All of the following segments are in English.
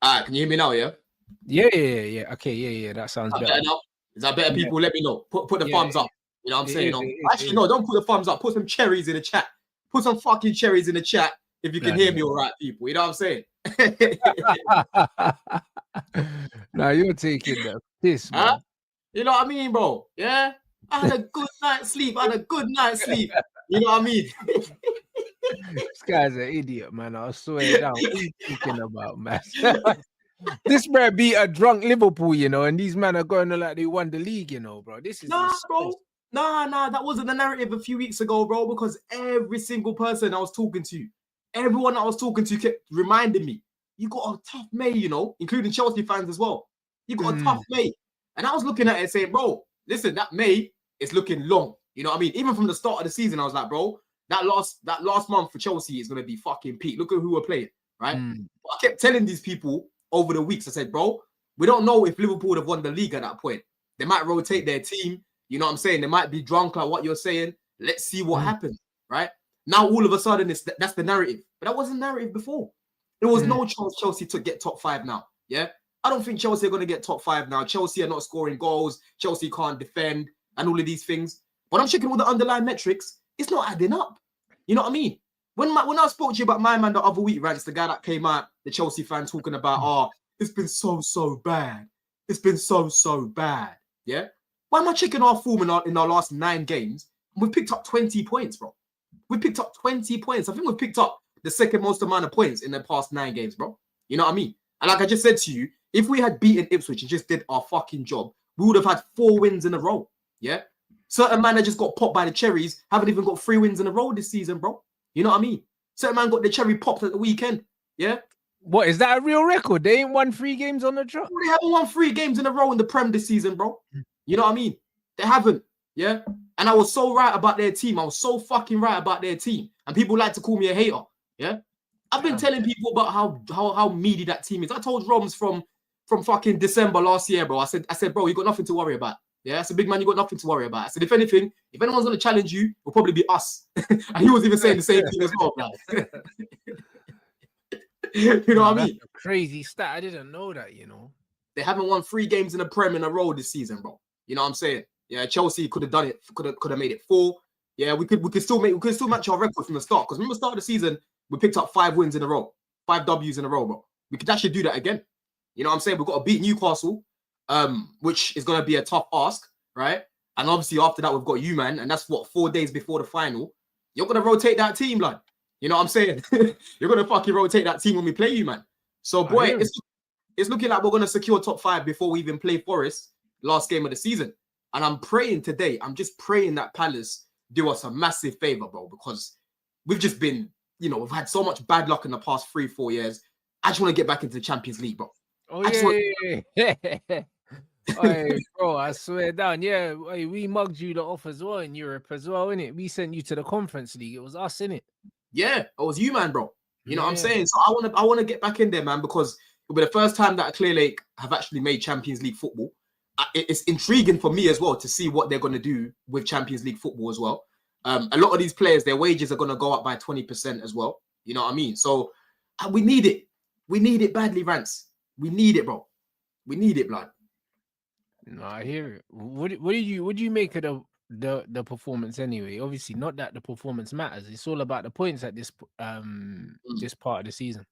All right, can you hear me now? Yeah. Yeah. Okay, yeah. That sounds better. Is that better? People, let me know. Put the thumbs up. You know what I'm saying? Actually, no, don't put the thumbs up. Put some cherries in the chat. Put some fucking cherries in the chat if you can hear me all right, people. You know what I'm saying? Now you're taking the piss, man. You know what I mean, bro? Yeah? I had a good night's sleep. You know what I mean? This guy's an idiot, man. I swear down. What are you thinking about, man? This man be a drunk Liverpool, you know, and these men are going like they won the league, you know, bro. This is bro. Nah, that wasn't the narrative a few weeks ago, bro, because every single person I was talking to, everyone I was talking to kept reminding me, you got a tough May, you know, including Chelsea fans as well. You got a tough May. And I was looking at it saying, bro, listen, that May is looking long. You know what I mean? Even from the start of the season, I was like, bro, that last month for Chelsea is going to be fucking peak. Look at who we're playing, right? But I kept telling these people over the weeks, I said, bro, we don't know if Liverpool would have won the league at that point. They might rotate their team. You know what I'm saying? They might be drunk like what you're saying. Let's see what happens, right? Now, all of a sudden, that's the narrative. But that wasn't narrative before. There was no chance Chelsea to get top 5 now, yeah? I don't think Chelsea are going to get top 5 now. Chelsea are not scoring goals. Chelsea can't defend and all of these things. But I'm checking all the underlying metrics. It's not adding up. You know what I mean? When I spoke to you about my man the other week, Rants, the guy that came out, the Chelsea fan talking about, it's been so bad. It's been so bad, yeah? Why am I checking our form in our last 9 games? We've picked up 20 points, bro. We picked up 20 points. I think we've picked up the second most amount of points in the past 9 games, bro. You know what I mean? And like I just said to you, if we had beaten Ipswich and just did our fucking job, we would have had 4 wins in a row, yeah? Certain man that just got popped by the cherries haven't even got 3 wins in a row this season, bro. You know what I mean? Certain man got the cherry popped at the weekend, yeah? What, is that a real record? They ain't won 3 games on the trot? They haven't won 3 games in a row in the Prem this season, bro. You know what I mean? They haven't, yeah? And I was so right about their team. I was so fucking right about their team. And people like to call me a hater, yeah? I've been telling people about how meaty that team is. I told Roms from fucking December last year, bro. I said, bro, you got nothing to worry about. Yeah, I said, big man, you got nothing to worry about. I said, if anything, if anyone's going to challenge you, it'll probably be us. And he was even saying the same thing as well, bro. You know what I mean? That's a crazy stat. I didn't know that, you know. They haven't won 3 games in the Prem in a row this season, bro. You know what I'm saying? Yeah, Chelsea could have done it. Could have made it 4. Yeah, we could still match our record from the start. Because remember, the start of the season, we picked up 5 wins in a row, 5 W's in a row, bro. We could actually do that again. You know what I'm saying? We've got to beat Newcastle, which is going to be a tough ask, right? And obviously after that, we've got you, man. And that's what, 4 days before the final. You're going to rotate that team, lad. You know what I'm saying? You're going to fucking rotate that team when we play you, man. So, boy, it's looking like we're going to secure top 5 before we even play Forest last game of the season. And I'm praying today, I'm just praying that Palace do us a massive favor, bro, because we've just been, you know, we've had so much bad luck in the past 3-4 years. I just want to get back into the Champions League, bro. Oh, yeah. Hey, bro, I swear down. Yeah, we mugged you the off as well in Europe as well, innit? We sent you to the Conference League. It was us, innit? Yeah, it was you, man, bro. You know what I'm saying? So I want to get back in there, man, because it'll be the first time that Clear Lake have actually made Champions League football. It's intriguing for me as well to see what they're going to do with Champions League football as well. A lot of these players, their wages are going to go up by 20% as well. You know what I mean? So we need it. We need it badly, Rants. We need it, bro. We need it, blood. No, I hear it. What do you make of the performance anyway? Obviously, not that the performance matters. It's all about the points at this this part of the season.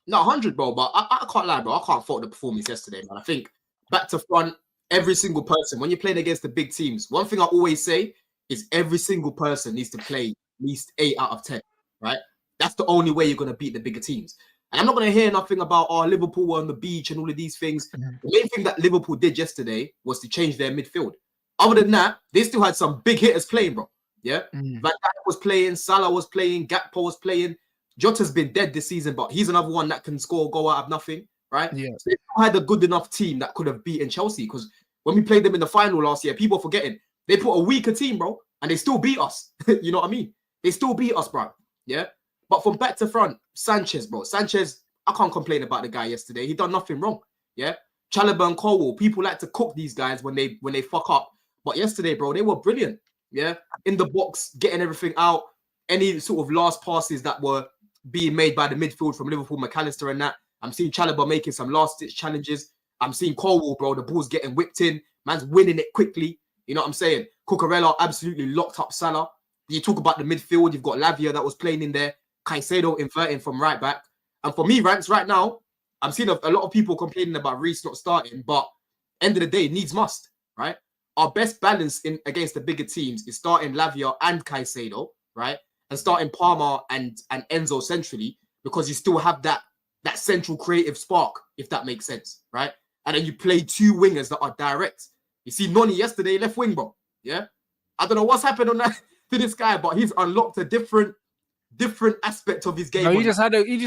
No, 100, bro. But I can't lie, bro. I can't fault the performance yesterday, man. I think back to front, every single person, when you're playing against the big teams, one thing I always say is every single person needs to play at least 8 out of 10, right? That's the only way you're going to beat the bigger teams. And I'm not going to hear nothing about, Liverpool were on the beach and all of these things. The main thing that Liverpool did yesterday was to change their midfield. Other than that, they still had some big hitters playing, bro. Yeah? Van Dijk was playing, Salah was playing, Gakpo was playing. Jota's been dead this season, but he's another one that can score, go out of nothing, right? Yeah. So they had a good enough team that could have beaten Chelsea, because when we played them in the final last year, people are forgetting, they put a weaker team, bro, and they still beat us. You know what I mean? They still beat us, bro. Yeah? But from back to front, Sanchez, bro. Sanchez, I can't complain about the guy yesterday. He done nothing wrong. Yeah? Chalobah and Colwell, people like to cook these guys when they fuck up. But yesterday, bro, they were brilliant. Yeah? In the box, getting everything out. Any sort of last passes that were being made by the midfield from Liverpool, McAllister and that, I'm seeing Chalobah making some last-ditch challenges. I'm seeing Colwell, bro. The ball's getting whipped in. Man's winning it quickly. You know what I'm saying? Cucurella absolutely locked up Salah. You talk about the midfield. You've got Lavia that was playing in there. Caicedo inverting from right back. And for me, Rants, right now, I'm seeing a lot of people complaining about Reece not starting, but end of the day, needs must, right? Our best balance in against the bigger teams is starting Lavia and Caicedo, right? And starting Palmer and Enzo centrally, because you still have that central creative spark, if that makes sense, right? And then you play two wingers that are direct. You see Noni yesterday, left wing, bro. Yeah? I don't know what's happened on that to this guy, but he's unlocked a different aspect of his game. No, he just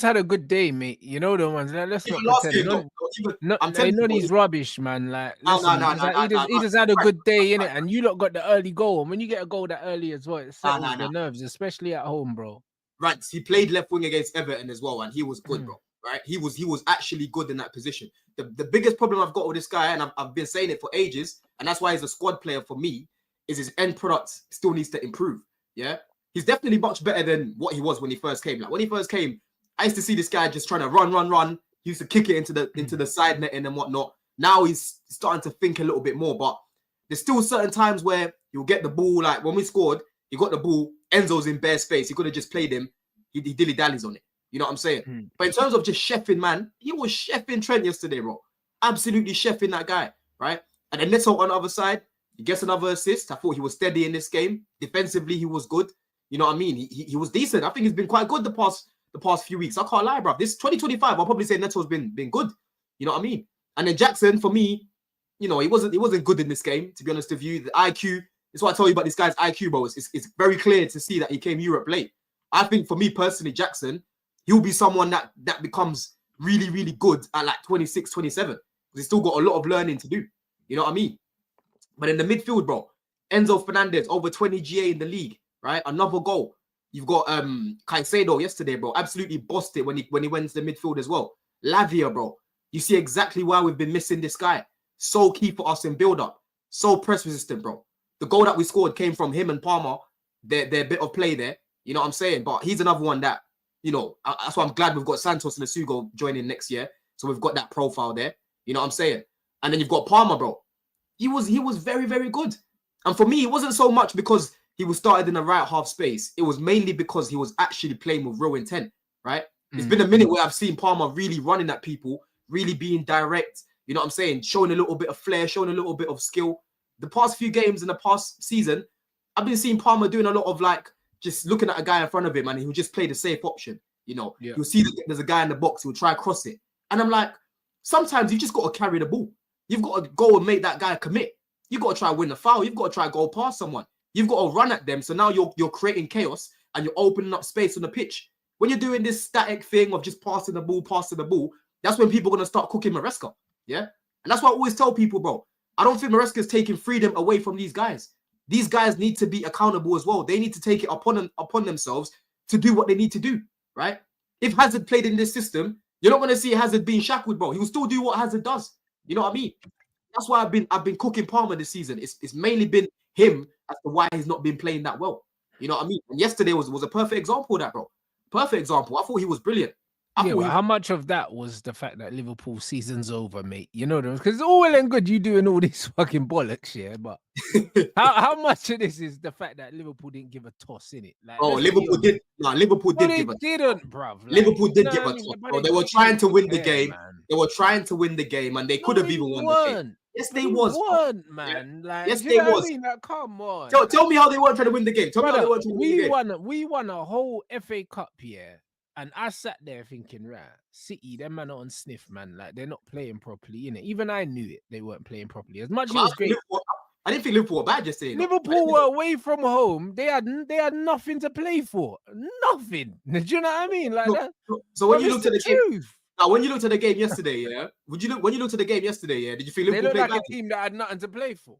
had a good day, mate. You know the ones. Like, let's not pretend. Noni's rubbish, man. Like, listen, he just had a good day, innit? And you lot got the early goal. And when you get a goal that early as well, it settles the nerves, especially at home, bro. Right. He played left wing against Everton as well, and he was good, bro. Right? He was actually good in that position. The biggest problem I've got with this guy, and I've been saying it for ages, and that's why he's a squad player for me, is his end product still needs to improve. Yeah. He's definitely much better than what he was when he first came. Like when he first came, I used to see this guy just trying to run. He used to kick it into the side netting and whatnot. Now he's starting to think a little bit more, but there's still certain times where he'll get the ball. Like when we scored, he got the ball. Enzo's in bare space. He could have just played him. He dilly-dallies on it. You know what I'm saying? But in terms of just chefing, man, he was chefing Trent yesterday, bro. Absolutely chefing that guy, right? And then Neto on the other side, he gets another assist. I thought he was steady in this game. Defensively, he was good. You know what I mean? He was decent. I think he's been quite good the past few weeks. I can't lie, bro. This 2025, I'll probably say Neto's been good. You know what I mean? And then Jackson, for me, you know, he wasn't good in this game, to be honest with you. The IQ, that's what I told you about this guy's IQ, bro. It's very clear to see that he came Europe late. I think for me personally, Jackson, he'll be someone that becomes really, really good at like 26, 27. Because he's still got a lot of learning to do. You know what I mean? But in the midfield, bro, Enzo Fernandez, over 20 GA in the league, right? Another goal. You've got Caicedo yesterday, bro. Absolutely bossed it when he went to the midfield as well. Lavia, bro. You see exactly why we've been missing this guy. So key for us in build-up. So press resistant, bro. The goal that we scored came from him and Palmer. Their bit of play there. You know what I'm saying? But he's another one that, you know, that's why I'm glad we've got Santos and Asugo joining next year. So we've got that profile there. You know what I'm saying? And then you've got Palmer, bro. He was very, very good. And for me, it wasn't so much because he was started in the right half space. It was mainly because he was actually playing with real intent, right? It's been a minute where I've seen Palmer really running at people, really being direct, you know what I'm saying? Showing a little bit of flair, showing a little bit of skill. The past few games in the past season, I've been seeing Palmer doing a lot of like, just looking at a guy in front of him and he'll just play the safe option, you know? Yeah. You'll see that there's a guy in the box, he'll try cross it. And I'm like, sometimes you just got to carry the ball. You've got to go and make that guy commit. You've got to try win the foul. You've got to try go past someone. You've got to run at them. So now you're creating chaos and you're opening up space on the pitch. When you're doing this static thing of just passing the ball, that's when people are going to start cooking Maresca. Yeah? And that's why I always tell people, bro, I don't think Maresca is taking freedom away from these guys. These guys need to be accountable as well. They need to take it upon themselves to do what they need to do, right? If Hazard played in this system, you're not going to see Hazard being shackled, bro. He will still do what Hazard does. You know what I mean? That's why I've been cooking Palmer this season. It's mainly been him as to why he's not been playing that well. You know what I mean? And yesterday was a perfect example of that, bro. Perfect example. I thought he was brilliant. How much of that was the fact that Liverpool season's over, mate? You know, because it's all well and good you doing all this fucking bollocks, yeah, but how much of this is the fact that Liverpool didn't give a toss in it? Like, Liverpool did. No, Liverpool did. They didn't, bruv. Like, Liverpool did give a toss. Bro. They were trying to win the game. Man. They were trying to win the game, and they could have even won the game. Yes, they weren't, man. Yeah. Like, yes, they was. I mean? Like, come on. Tell me how they weren't trying to win the game. Tell me how they weren't trying to win the game. We won a whole FA Cup here. And I sat there thinking, right, City, them man are on sniff, man. Like, they're not playing properly, innit? Even I knew it. They weren't playing properly. As much as it was great. I didn't think Liverpool were bad yesterday. Liverpool were away from home. They had nothing to play for. Nothing. Do you know what I mean? Like that. So when you looked at the game, now when you looked at the game yesterday, yeah, when you looked at the game yesterday, yeah, did you feel Liverpool played like a team that had nothing to play for?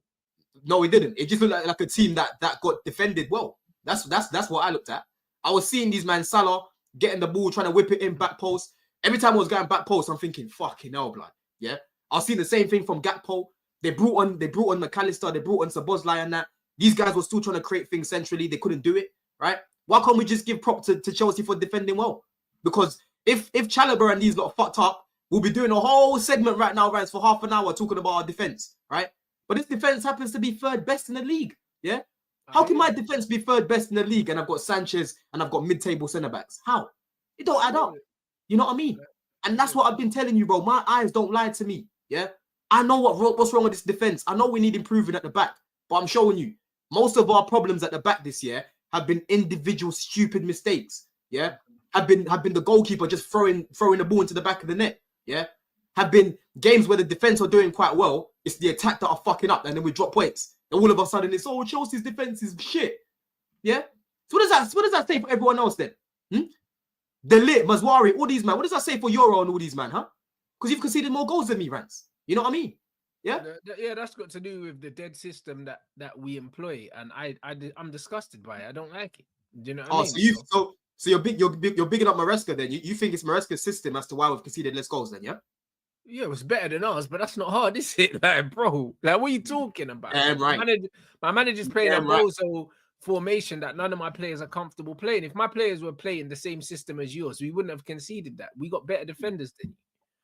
No, it didn't. It just looked like a team that got defended well. That's what I looked at. I was seeing these man Salah getting the ball, trying to whip it in back post. Every time I was going back post, I'm thinking, fucking hell, blood. Yeah. I was seeing the same thing from Gakpo. They brought on McAllister, they brought on Szoboszlai and that. These guys were still trying to create things centrally. They couldn't do it, right? Why can't we just give prop to Chelsea for defending well? Because if Chalobah and these lot fucked up, we'll be doing a whole segment right now, Rants, for half an hour talking about our defense, right? But this defense happens to be third best in the league. Yeah. How can my defense be third best in the league and I've got Sanchez and I've got mid-table centre backs? How? It don't add up. You know what I mean? And that's what I've been telling you, bro. My eyes don't lie to me. Yeah. I know what's wrong with this defense. I know we need improving at the back, but I'm showing you most of our problems at the back this year have been individual stupid mistakes. Yeah. Have been the goalkeeper just throwing the ball into the back of the net. Yeah. Have been games where the defense are doing quite well. It's the attack that are fucking up, and then we drop points. And all of a sudden it's Chelsea's defense is shit. Yeah. So what does that say for everyone else then? Delit, Mazwari, all these man. What does that say for Euro and all these man, huh? Because you've conceded more goals than me, Rants. You know what I mean? Yeah. Yeah, that's got to do with the dead system that we employ, and I'm disgusted by it. I don't like it. Do you know what I mean? So you're bigging up Maresca then. You think it's Maresca's system as to why we've conceded less goals then, yeah? Yeah, it was better than ours, but that's not hard, is it? Like, bro, like, what are you talking about? Right. My manager's playing a bozo formation that none of my players are comfortable playing. If my players were playing the same system as yours, we wouldn't have conceded that. We got better defenders than you.